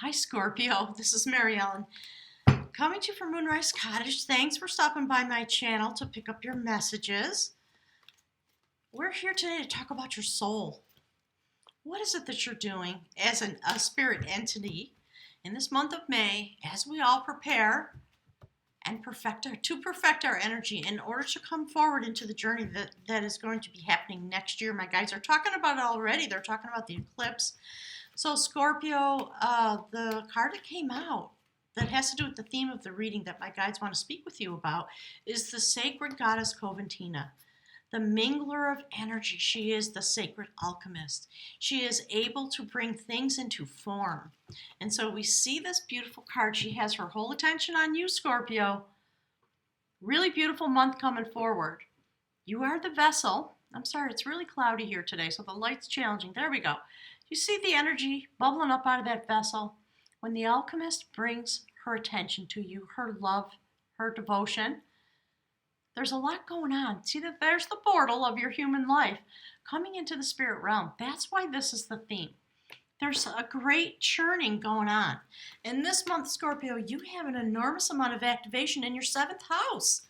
Hi, Scorpio. This is Mary Ellen coming to you from Moonrise Cottage. Thanks for stopping by my channel to pick up your messages. We're here today to talk about your soul. What is it that you're doing as a spirit entity in this month of May as we all prepare and perfect our energy in order to come forward into the journey that is going to be happening next year? My guides are talking about it already. They're talking about the eclipse. So Scorpio, the card that came out that has to do with the theme of the reading that my guides want to speak with you about is the sacred goddess Coventina, the mingler of energy. She is the sacred alchemist. She is able to bring things into form. And so we see this beautiful card. She has her whole attention on you, Scorpio. Really beautiful month coming forward. You are the vessel. I'm sorry, it's really cloudy here today, so the light's challenging. There we go. You see the energy bubbling up out of that vessel? When the alchemist brings her attention to you, her love, her devotion, there's a lot going on. See that there's the portal of your human life coming into the spirit realm. That's why this is the theme. There's a great churning going on. And this month, Scorpio, you have an enormous amount of activation in your 7th house.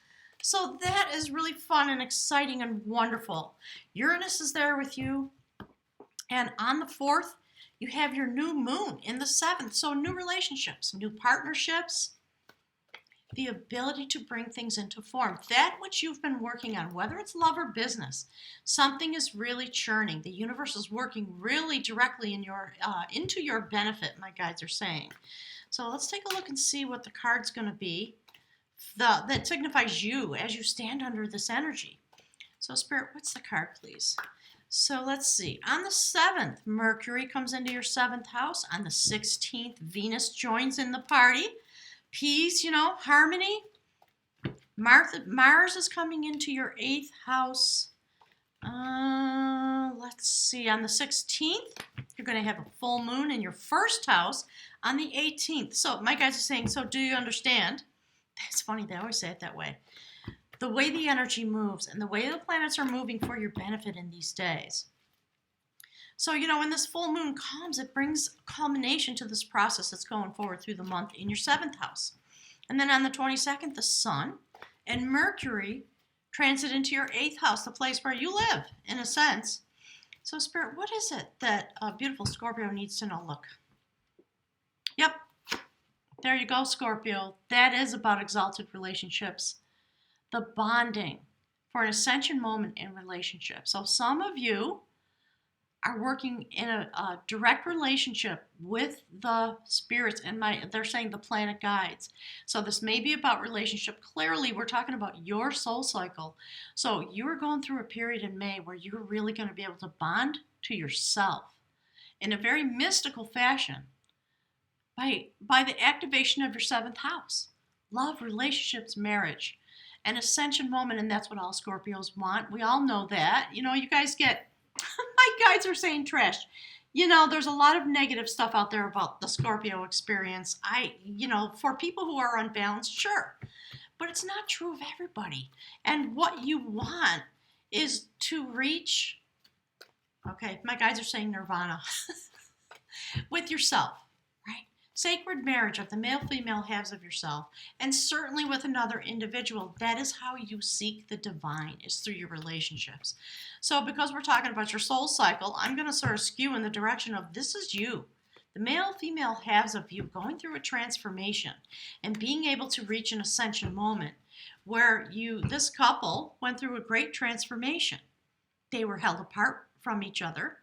So that is really fun and exciting and wonderful. Uranus is there with you. And on the 4th, you have your new moon in the 7th. So new relationships, new partnerships, the ability to bring things into form. That which you've been working on, whether it's love or business, something is really churning. The universe is working really directly in into your benefit, my guides are saying. So let's take a look and see what the card's going to be that signifies you as you stand under this energy. So Spirit, what's the card, please? So let's see. On the 7th, Mercury comes into your 7th house. On the 16th, Venus joins in the party. Peace, harmony. Mars is coming into your 8th house. Let's see. On the 16th, you're going to have a full moon in your 1st house on the 18th. So my guys are saying, so do you understand? It's funny, they always say it that way. The way the energy moves and the way the planets are moving for your benefit in these days. So, when this full moon comes, it brings culmination to this process that's going forward through the month in your 7th house. And then on the 22nd, the Sun and Mercury transit into your 8th house, the place where you live, in a sense. So, Spirit, what is it that beautiful Scorpio needs to know? Look. Yep. There you go, Scorpio. That is about exalted relationships. The bonding for an ascension moment in relationship. So some of you are working in a direct relationship with the spirits and they're saying the planet guides. So this may be about relationship. Clearly, we're talking about your soul cycle. So you're going through a period in May where you're really going to be able to bond to yourself in a very mystical fashion by the activation of your 7th house. Love, relationships, marriage. An ascension moment, and that's what all Scorpios want. We all know that. You guys get, my guides are saying trash. There's a lot of negative stuff out there about the Scorpio experience. For people who are unbalanced, sure. But it's not true of everybody. And what you want is to reach, okay, my guides are saying nirvana, with yourself. Sacred marriage of the male-female halves of yourself, and certainly with another individual. That is how you seek the divine, is through your relationships. So because we're talking about your soul cycle, I'm going to sort of skew in the direction of this is you. The male-female halves of you going through a transformation and being able to reach an ascension moment where this couple went through a great transformation. They were held apart from each other.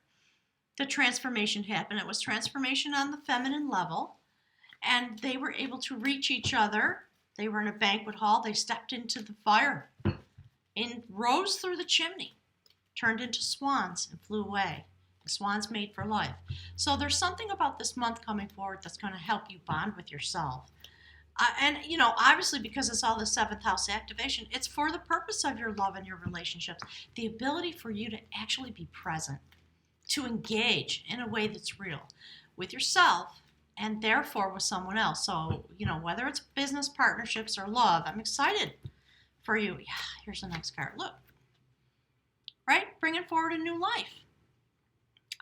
The transformation happened. It was transformation on the feminine level. And they were able to reach each other. They were in a banquet hall. They stepped into the fire and rose through the chimney, turned into swans and flew away. The swans made for life. So there's something about this month coming forward that's going to help you bond with yourself. And obviously because it's all the 7th house activation, it's for the purpose of your love and your relationships. The ability for you to actually be present, to engage in a way that's real with yourself, and therefore with someone else. So, whether it's business partnerships or love, I'm excited for you. Yeah, here's the next card. Look. Right? Bringing forward a new life.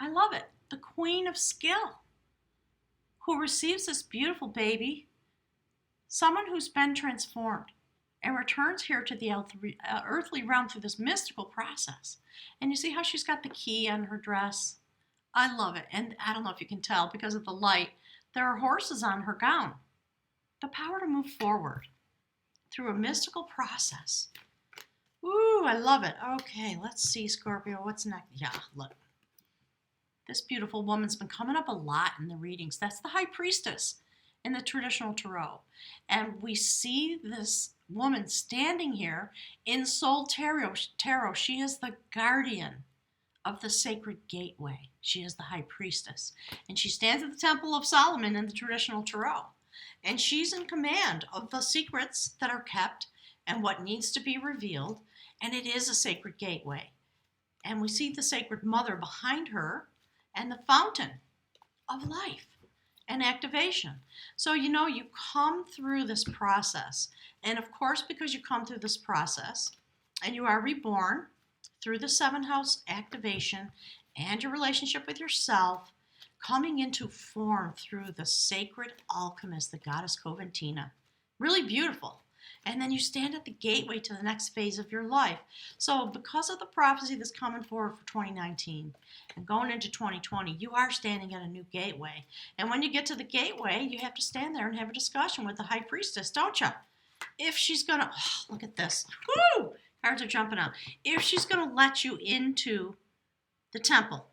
I love it. The Queen of Skill. who receives this beautiful baby, someone who's been transformed and returns here to the earthly realm through this mystical process. And you see how she's got the key on her dress? I love it. And I don't know if you can tell because of the light, there are horses on her gown. The power to move forward through a mystical process. Ooh, I love it. Okay, let's see, Scorpio. What's next? Yeah, look. This beautiful woman's been coming up a lot in the readings. That's the High Priestess in the traditional tarot. And we see this woman standing here in Soul Tarot. She is the guardian of the sacred gateway. She is the High Priestess. And she stands at the Temple of Solomon in the traditional tarot. And she's in command of the secrets that are kept and what needs to be revealed. And it is a sacred gateway. And we see the Sacred Mother behind her and the fountain of life and activation. So, you know, you come through this process. And of course, because you come through this process and you are reborn through the 7th house activation and your relationship with yourself, coming into form through the sacred alchemist, the goddess Coventina. Really beautiful. And then you stand at the gateway to the next phase of your life. So because of the prophecy that's coming forward for 2019 and going into 2020, you are standing at a new gateway. And when you get to the gateway, you have to stand there and have a discussion with the High Priestess, don't you? If she's going to, look at this. Woo! Cards are jumping out. If she's going to let you into the temple.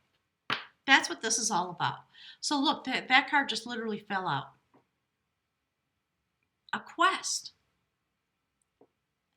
That's what this is all about. So look, that card just literally fell out. A quest.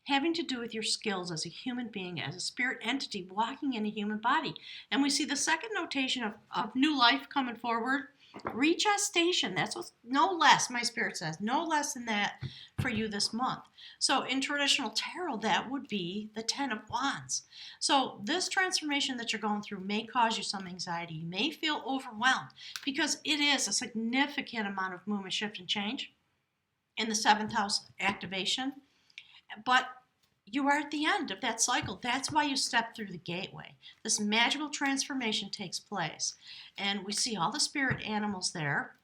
Having to do with your skills as a human being, as a spirit entity walking in a human body. And we see the second notation of new life coming forward. Regestation. That's what's no less, my spirit says, no less than that for you this month. So in traditional tarot, that would be the 10 of Wands. So this transformation that you're going through may cause you some anxiety. You may feel overwhelmed because it is a significant amount of movement, shift, and change in the 7th house activation. But you are at the end of that cycle. That's why you step through the gateway. This magical transformation takes place. And we see all the spirit animals there.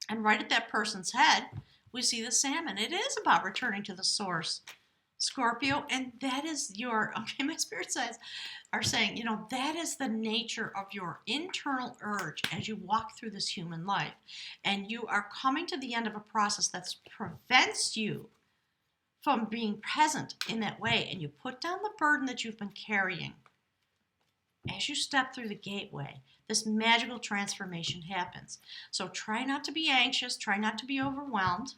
And right at that person's head, we see the salmon. It is about returning to the source, Scorpio. And that is your, okay, my spirit sides are saying, you know, that is the nature of your internal urge as you walk through this human life. And you are coming to the end of a process that prevents you from being present in that way, and you put down the burden that you've been carrying. As you step through the gateway, this magical transformation happens. So try not to be anxious, try not to be overwhelmed.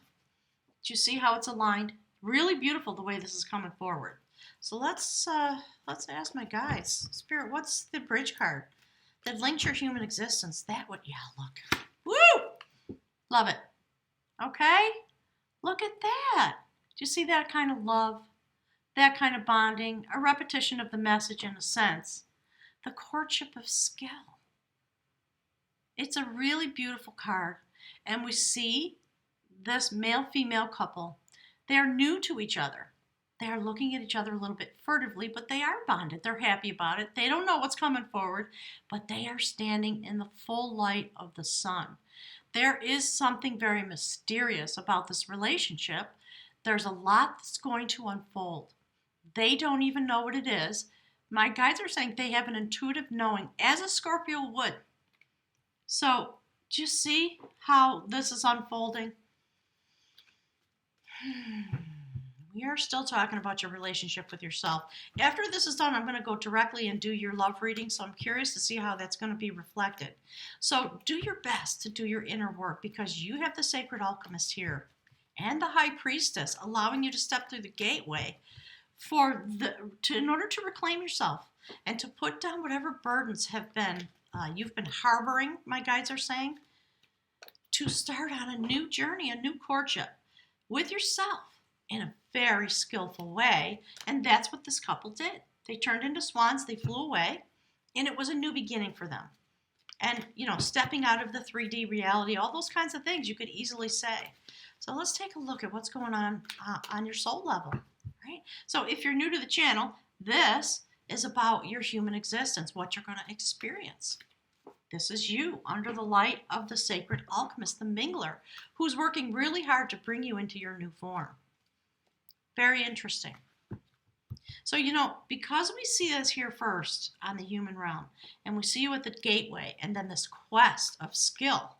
Do you see how it's aligned? Really beautiful the way this is coming forward. So let's ask my guides. Spirit, what's the bridge card that links your human existence? That would, yeah, look. Woo! Love it. Okay? Look at that. Do you see that kind of love, that kind of bonding, a repetition of the message in a sense? The courtship of skill. It's a really beautiful card. And we see this male-female couple. They're new to each other. They are looking at each other a little bit furtively, but they are bonded. They're happy about it. They don't know what's coming forward, but they are standing in the full light of the sun. There is something very mysterious about this relationship. There's a lot that's going to unfold. They don't even know what it is. My guides are saying they have an intuitive knowing, as a Scorpio would. So, do you see how this is unfolding? We are still talking about your relationship with yourself. After this is done, I'm going to go directly and do your love reading, so I'm curious to see how that's going to be reflected. So, do your best to do your inner work because you have the sacred alchemist here and the High Priestess allowing you to step through the gateway in order to reclaim yourself and to put down whatever burdens have been you've been harboring, my guides are saying, to start on a new journey, a new courtship with yourself in a very skillful way. And that's what this couple did. They turned into swans, they flew away, and it was a new beginning for them. And, you know, stepping out of the 3D reality, all those kinds of things you could easily say. So let's take a look at what's going on your soul level, right? So if you're new to the channel, this is about your human existence, what you're going to experience This is you under the light of the sacred alchemist, the mingler, who's working really hard to bring you into your new form. Very interesting. So, because we see this here first on the human realm, and we see you at the gateway, and then this quest of skill,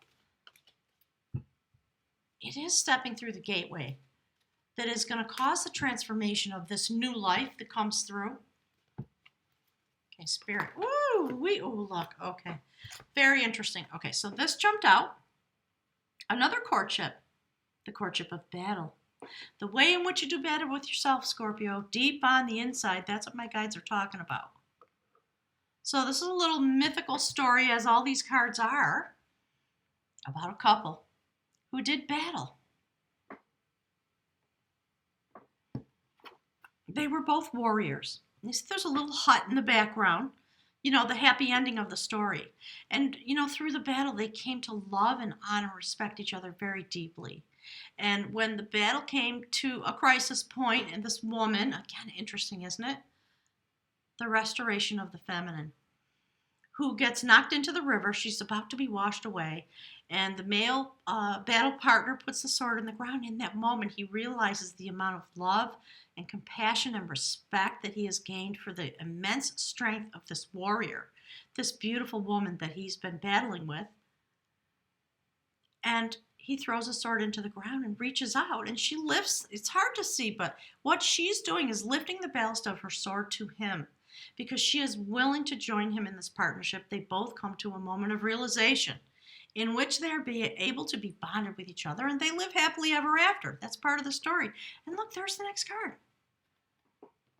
it is stepping through the gateway that is going to cause the transformation of this new life that comes through. Okay, Spirit. Ooh, look. Okay. Very interesting. Okay, so this jumped out. Another courtship. The courtship of battle. The way in which you do battle with yourself, Scorpio, deep on the inside, that's what my guides are talking about. So this is a little mythical story, as all these cards are, about a couple who did battle. They were both warriors. You see there's a little hut in the background, the happy ending of the story. And, through the battle, they came to love and honor, respect each other very deeply. And when the battle came to a crisis point, and this woman, again, interesting, isn't it? The restoration of the feminine, who gets knocked into the river. She's about to be washed away. And the male battle partner puts the sword in the ground. In that moment, he realizes the amount of love and compassion and respect that he has gained for the immense strength of this warrior, this beautiful woman that he's been battling with. And he throws a sword into the ground and reaches out, and she lifts. It's hard to see, but what she's doing is lifting the ballast of her sword to him, because she is willing to join him in this partnership. They both come to a moment of realization in which they're able to be bonded with each other, and they live happily ever after. That's part of the story. And look, there's the next card.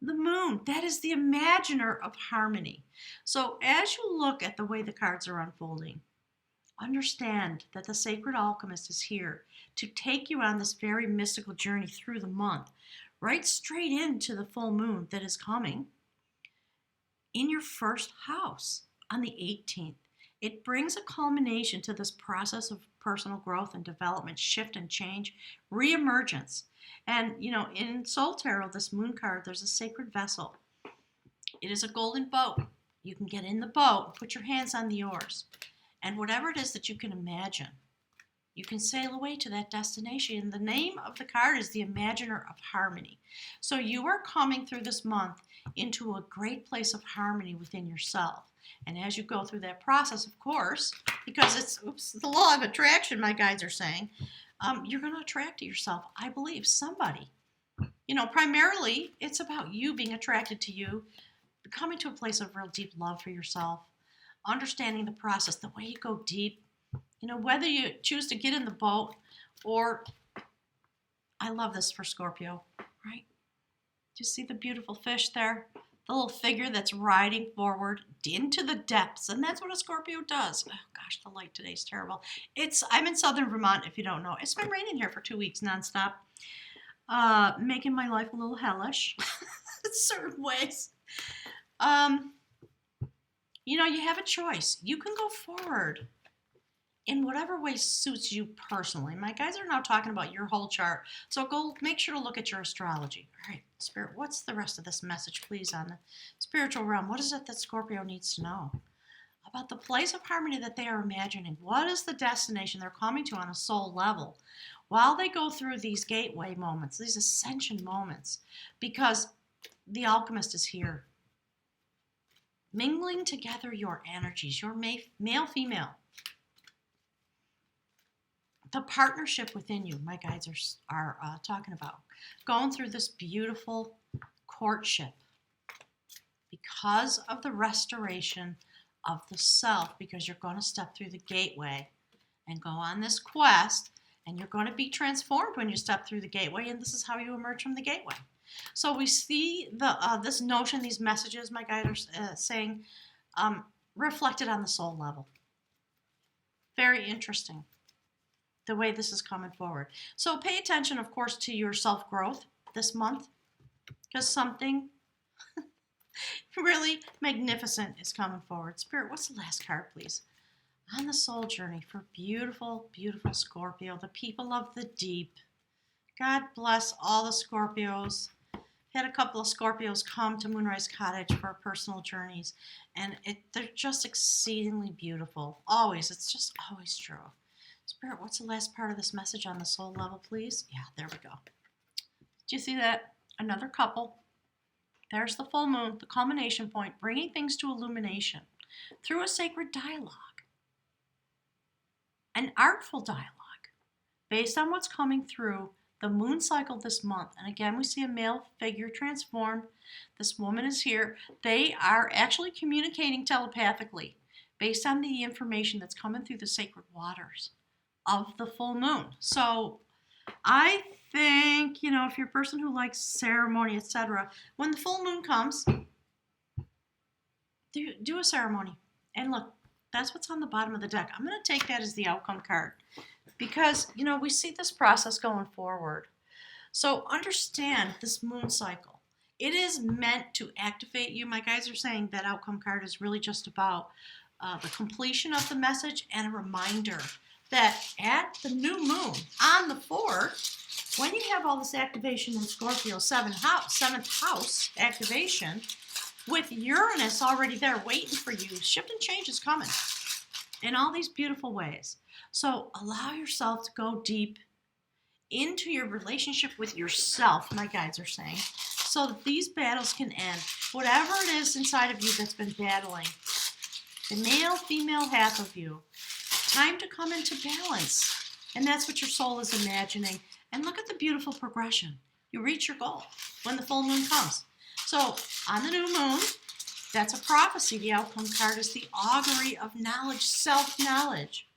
The moon. That is the imaginer of harmony. So as you look at the way the cards are unfolding, understand that the sacred alchemist is here to take you on this very mystical journey through the month, right straight into the full moon that is coming in your first house on the 18th. It brings a culmination to this process of personal growth and development, shift and change, reemergence. And, in Soul Tarot, this moon card, there's a sacred vessel. It is a golden boat. You can get in the boat, put your hands on the oars, and whatever it is that you can imagine, you can sail away to that destination. And the name of the card is the Imaginer of Harmony. So you are coming through this month into a great place of harmony within yourself. And as you go through that process, of course, because it's the law of attraction, my guides are saying, you're going to attract to yourself, I believe, somebody. Primarily, it's about you being attracted to you, coming to a place of real deep love for yourself, understanding the process, the way you go deep, whether you choose to get in the boat or, I love this for Scorpio, right? Do you see the beautiful fish there? The little figure that's riding forward into the depths. And that's what a Scorpio does. Oh gosh, the light today's terrible. I'm in southern Vermont, if you don't know. It's been raining here for 2 weeks nonstop. Making my life a little hellish in certain ways. You have a choice. You can go forward in whatever way suits you personally. My guys are now talking about your whole chart. So go make sure to look at your astrology. All right, Spirit, what's the rest of this message, please, on the spiritual realm? What is it that Scorpio needs to know about the place of harmony that they are imagining? What is the destination they're coming to on a soul level while they go through these gateway moments, these ascension moments? Because the alchemist is here, mingling together your energies, your male, female. The partnership within you, my guides are talking about. Going through this beautiful courtship because of the restoration of the self, because you're going to step through the gateway and go on this quest, and you're going to be transformed when you step through the gateway, and this is how you emerge from the gateway. So we see this notion, these messages, my guides are saying, reflected on the soul level. Very interesting, the way this is coming forward. So pay attention, of course, to your self-growth this month, because something really magnificent is coming forward. Spirit, what's the last card, please? On the soul journey for beautiful, beautiful Scorpio, the people of the deep. God bless all the Scorpios. had a couple of Scorpios come to Moonrise Cottage for personal journeys, and they're just exceedingly beautiful. Always. It's just always true. Spirit, what's the last part of this message on the soul level, please? Yeah, there we go. Do you see that? Another couple. There's the full moon, the culmination point, bringing things to illumination through a sacred dialogue, an artful dialogue, based on what's coming through the moon cycle this month. And again, we see a male figure transformed. This woman is here. They are actually communicating telepathically based on the information that's coming through the sacred waters of the full moon. So I think, if you're a person who likes ceremony, etc., when the full moon comes, do a ceremony. And look, that's what's on the bottom of the deck. I'm going to take that as the outcome card because, we see this process going forward. So understand this moon cycle. It is meant to activate you. My guys are saying that outcome card is really just about the completion of the message and a reminder that at the new moon on the 4th, when you have all this activation in Scorpio, 7th house activation, with Uranus already there waiting for you, shift and change is coming in all these beautiful ways. So allow yourself to go deep into your relationship with yourself, my guides are saying, so that these battles can end. Whatever it is inside of you that's been battling, the male, female half of you, time to come into balance. And that's what your soul is imagining. And look at the beautiful progression. You reach your goal when the full moon comes. So on the new moon, that's a prophecy. The outcome card is the augury of knowledge, self-knowledge.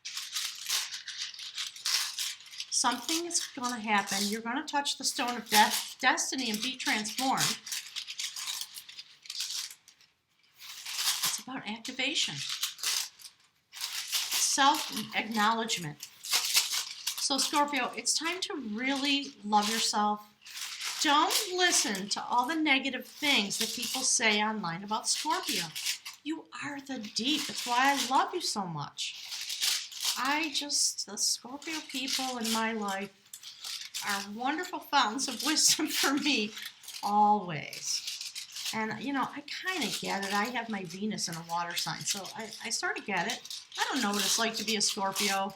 Something is going to happen. You're going to touch the stone of destiny and be transformed. It's about activation. Self-acknowledgement. So Scorpio, it's time to really love yourself. Don't listen to all the negative things that people say online about Scorpio. You are the deep. That's why I love you so much. The Scorpio people in my life are wonderful fountains of wisdom for me, always. And, I kind of get it. I have my Venus in a water sign, so I sort of get it. I don't know what it's like to be a Scorpio.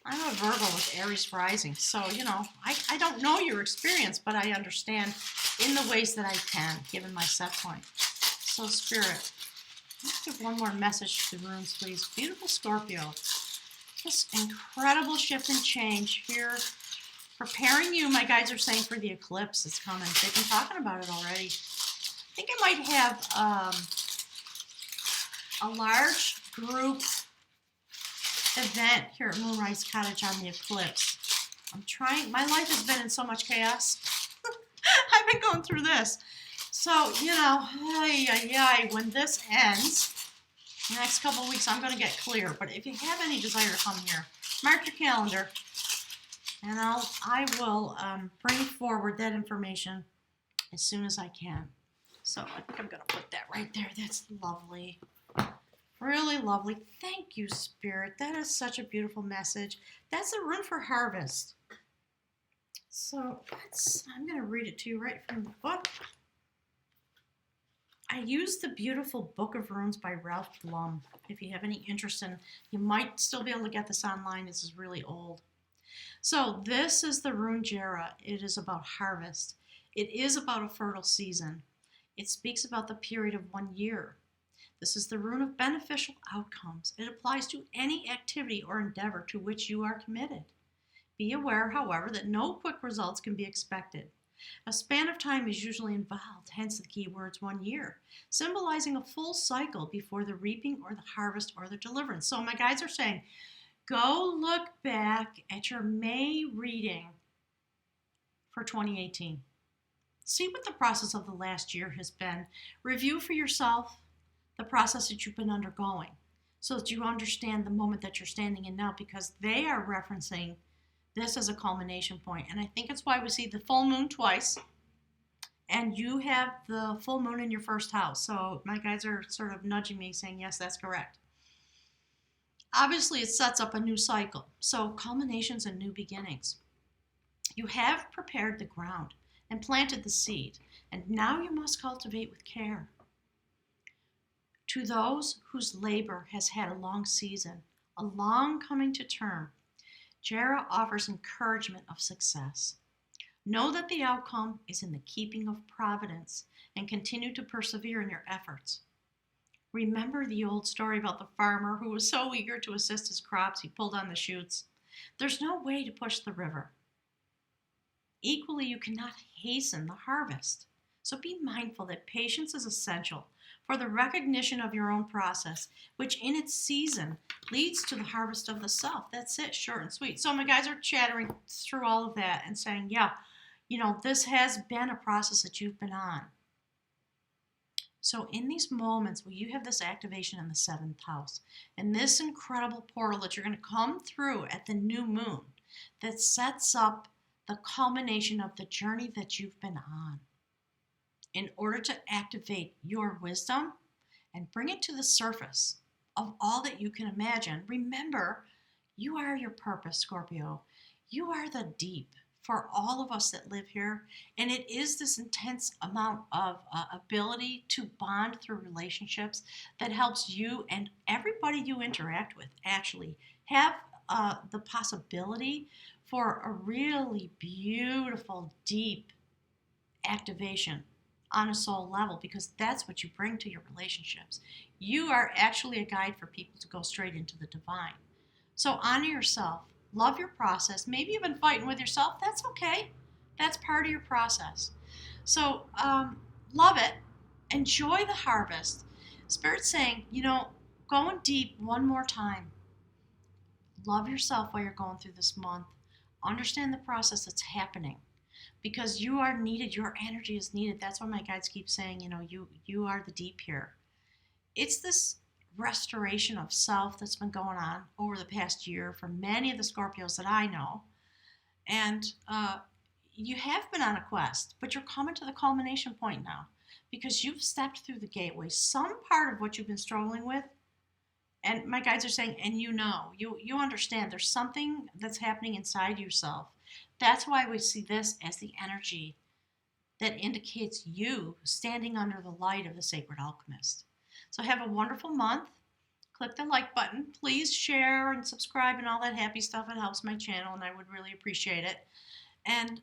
I'm a Virgo with Aries rising, so, I don't know your experience, but I understand in the ways that I can, given my set point. So, Spirit, let's give one more message to the runes, please. Beautiful Scorpio. This incredible shift and change here, preparing you, my guides are saying, for the eclipse that's coming. They've been talking about it already. I think I might have a large group event here at Moonrise Cottage on the eclipse. My life has been in so much chaos. I've been going through this. So, when this ends, the next couple of weeks, I'm going to get clear. But if you have any desire to come here, mark your calendar, and I will bring forward that information as soon as I can. So I think I'm going to put that right there. That's lovely. Really lovely. Thank you, Spirit. That is such a beautiful message. That's a rune for harvest. So I'm going to read it to you right from the book. I used the beautiful Book of Runes by Ralph Blum. If you have any interest in, you might still be able to get this online. This is really old. So this is the rune Jera. It is about harvest. It is about a fertile season. It speaks about the period of 1 year. This is the rune of beneficial outcomes. It applies to any activity or endeavor to which you are committed. Be aware, however, that no quick results can be expected. A span of time is usually involved, hence the key words 1 year, symbolizing a full cycle before the reaping or the harvest or the deliverance. So my guides are saying, go look back at your May reading for 2018. See what the process of the last year has been. Review for yourself the process that you've been undergoing so that you understand the moment that you're standing in now, because they are referencing this as a culmination point. And I think it's why we see the full moon twice, and you have the full moon in your first house. So my guides are sort of nudging me saying, yes, that's correct. Obviously, it sets up a new cycle. So culminations and new beginnings. You have prepared the ground and planted the seed. and now you must cultivate with care. To those whose labor has had a long season, a long coming to term, Jera offers encouragement of success. Know that the outcome is in the keeping of providence and continue to persevere in your efforts. Remember the old story about the farmer who was so eager to assist his crops he pulled on the chutes. There's no way to push the river. Equally, you cannot hasten the harvest. So be mindful that patience is essential for the recognition of your own process, which in its season leads to the harvest of the self. That's it, short and sweet. So my guys are chattering through all of that and saying, yeah, this has been a process that you've been on. So in these moments where you have this activation in the 7th house and this incredible portal that you're going to come through at the new moon that sets up the culmination of the journey that you've been on, in order to activate your wisdom and bring it to the surface of all that you can imagine, remember, you are your purpose, Scorpio. You are the deep for all of us that live here. And it is this intense amount of ability to bond through relationships that helps you and everybody you interact with actually have the possibility for a really beautiful, deep activation on a soul level, because that's what you bring to your relationships. You are actually a guide for people to go straight into the divine. So honor yourself. Love your process. Maybe you've been fighting with yourself. That's okay. That's part of your process. So love it. Enjoy the harvest. Spirit's saying, going deep one more time. Love yourself while you're going through this month. Understand the process that's happening, because you are needed. Your energy is needed. That's why my guides keep saying, you are the deep here. It's this restoration of self that's been going on over the past year for many of the Scorpios that I know. And you have been on a quest, but you're coming to the culmination point now because you've stepped through the gateway. Some part of what you've been struggling with, and my guides are saying, and you understand there's something that's happening inside yourself. That's why we see this as the energy that indicates you standing under the light of the sacred alchemist. So have a wonderful month. Click the like button. Please share and subscribe and all that happy stuff. It helps my channel, and I would really appreciate it. And,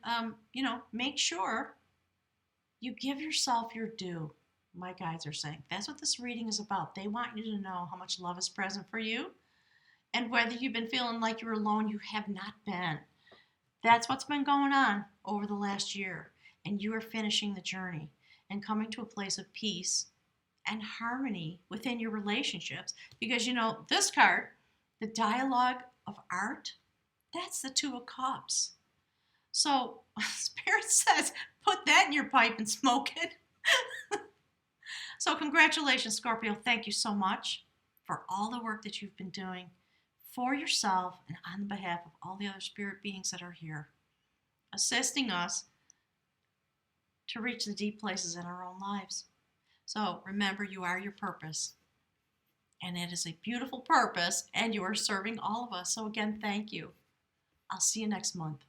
make sure you give yourself your due. My guides are saying that's what this reading is about. They want you to know how much love is present for you. And whether you've been feeling like you're alone, you have not been. That's what's been going on over the last year. And you are finishing the journey and coming to a place of peace and harmony within your relationships. Because, this card, the dialogue of art, that's the 2 of Cups. So Spirit says, put that in your pipe and smoke it. So congratulations, Scorpio. Thank you so much for all the work that you've been doing for yourself and on behalf of all the other spirit beings that are here, assisting us to reach the deep places in our own lives. So remember, you are your purpose. And it is a beautiful purpose, and you are serving all of us. So again, thank you. I'll see you next month.